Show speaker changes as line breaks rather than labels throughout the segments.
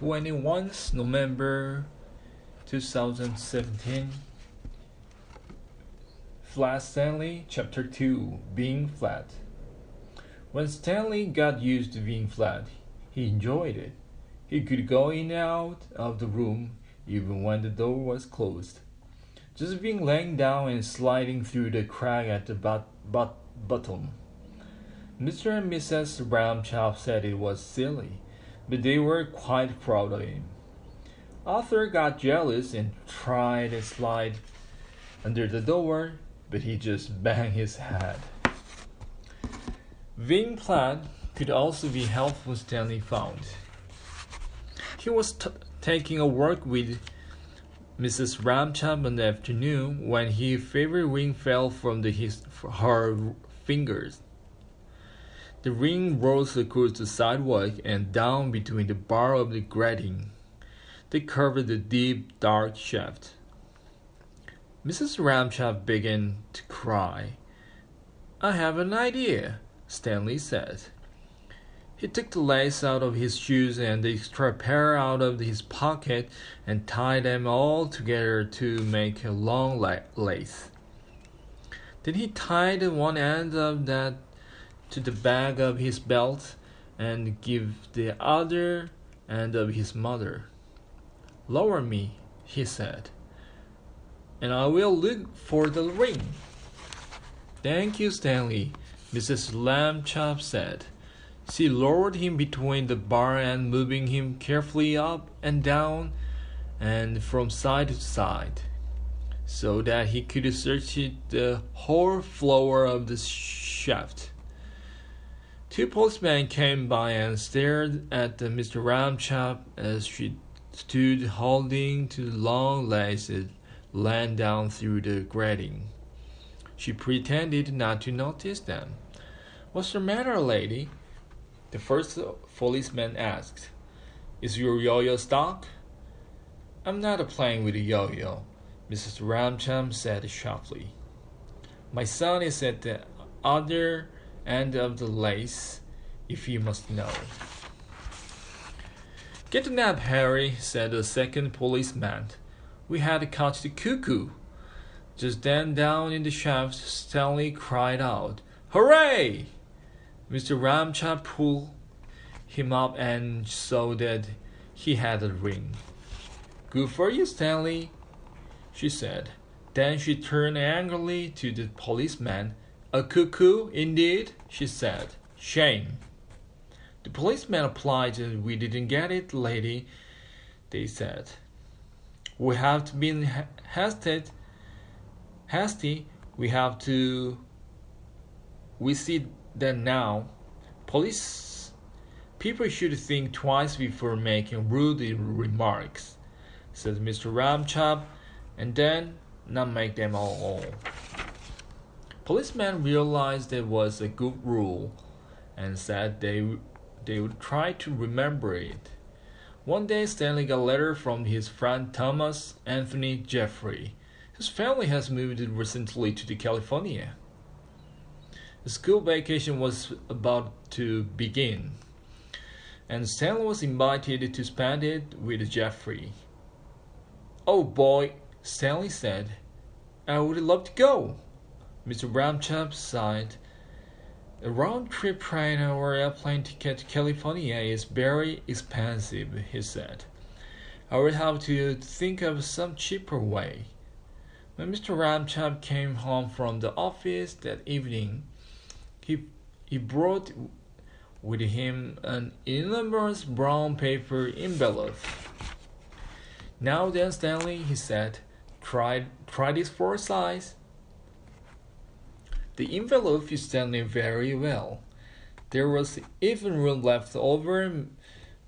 21st November 2017. Flat Stanley, Chapter 2, Being Flat. When Stanley got used to being flat, he enjoyed it. He could go in and out of the room even when the door was closed. Just being laying down and sliding through the crack at the bottom. Mr. and Mrs. Ramchop said it was silly, but they were quite proud of him. Arthur got jealous and tried to slide under the door, but he just banged his head. Being flat could also be helpful, Stanley found. He was taking a walk with Mrs. Ramchop in the afternoon when his favorite ring fell from her fingers. The ring rose across the sidewalk and down between the bar of the grating. They covered the deep, dark shaft. Mrs. Ramchop began to cry. "I have an idea," Stanley said. He took the lace out of his shoes and the extra pair out of his pocket and tied them all together to make a long lace. Then he tied one end of that to the back of his belt and gave the other end of his mother. "Lower me," he said, "and I will look for the ring." "Thank you, Stanley," Mrs. Ramchop said. She lowered him between the bar and moving him carefully up and down and from side to side, so that he could search the whole floor of the shaft. Two policemen came by and stared at Mr. Ramchop as she stood holding to the long laces ran down through the grating. She pretended not to notice them. "What's the matter, lady?" The first policeman asked. "Is your yo-yo stuck?" "I'm not playing with a yo-yo," Mrs. Ramchop said sharply. "My son is at the other end of the lace, if you must know." "Get the nap, Harry," said the second policeman. "We had to catch the cuckoo." Just then, down in the shaft, Stanley cried out, "Hooray!" Mr. Ramchop pulled him up and saw that he had a ring. "Good for you, Stanley," she said. Then she turned angrily to the policeman. "A cuckoo, indeed," she said. "Shame." The policeman replied, "We didn't get it, lady," they said. "We have been hasty. We see that now. People should think twice before making rude remarks," said Mr. Ramchop, "and then not make them all." Policemen realized it was a good rule and said they would try to remember it. One day Stanley got a letter from his friend Thomas Anthony Jeffrey. His family has moved recently to California. The school vacation was about to begin, and Stanley was invited to spend it with Jeffrey. "Oh boy," Stanley said, "I would love to go." Mr. Ramchop sighed. "A round-trip train or airplane ticket to California is very expensive," he said. "I would have to think of some cheaper way." When Mr. Ramchop came home from the office that evening, he brought with him an enormous brown paper envelope. "Now then, Stanley," he said, try this for size." The envelope fit Stanley very well. There was even room left over.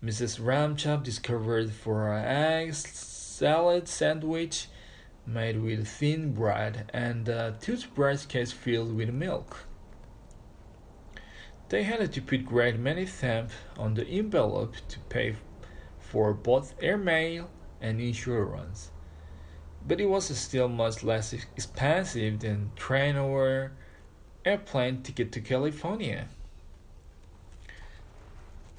Mrs. Ramchop discovered for an egg salad sandwich made with thin bread and a toothbrush case filled with milk. They had to put great many stamps on the envelope to pay for both airmail and insurance, but it was still much less expensive than train or airplane ticket to California.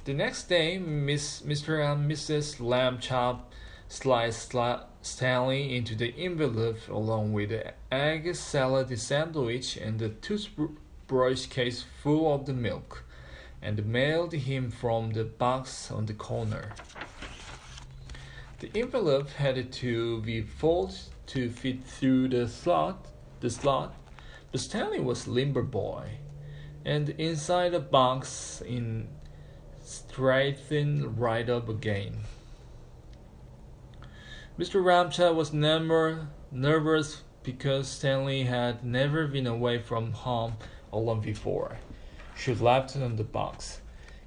The next day, Mr. and Mrs. Lambchop sliced Stanley into the envelope along with the egg salad sandwich and the toothbrush case full of the milk, and mailed him from the box on the corner. The envelope had to be folded to fit through the slot, but Stanley was limber boy, and inside the box in straightened right up again. Mr. Ramcha was never nervous because Stanley had never been away from home alone before. She laughed on the box.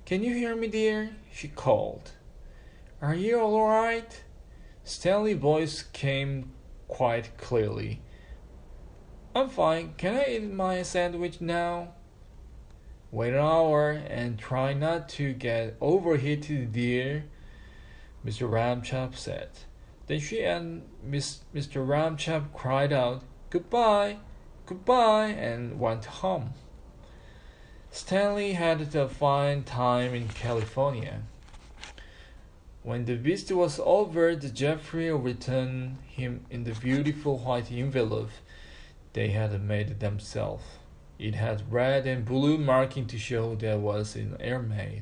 "Can you hear me, dear?" she called. "Are you all right?" Stanley's voice came quite clearly. "I'm fine. Can I eat my sandwich now?" "Wait an hour and try not to get overheated, dear," Mr. Ramchop said. Then she and Mr. Ramchop cried out, "Goodbye, goodbye," and went home. Stanley had a fine time in California. When the visit was over, Jeffrey returned him in the beautiful white envelope they had made themselves. It had red and blue marking to show that was in airmail.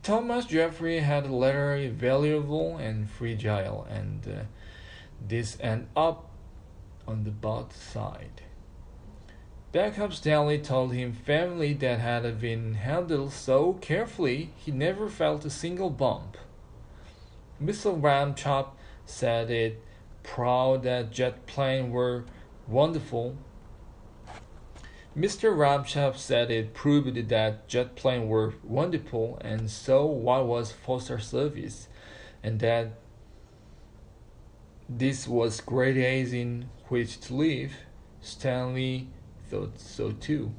Thomas Jeffrey had a letter valuable and fragile, and this ended up on the both side. Backup Stanley told him family that had been handled so carefully he never felt a single bump. Mr. Ramchop said it proud that jet planes were wonderful. Mr. Ramchop said it proved that jet planes were wonderful, and so what was postal service, and that this was great age in which to live. Stanley thought so too.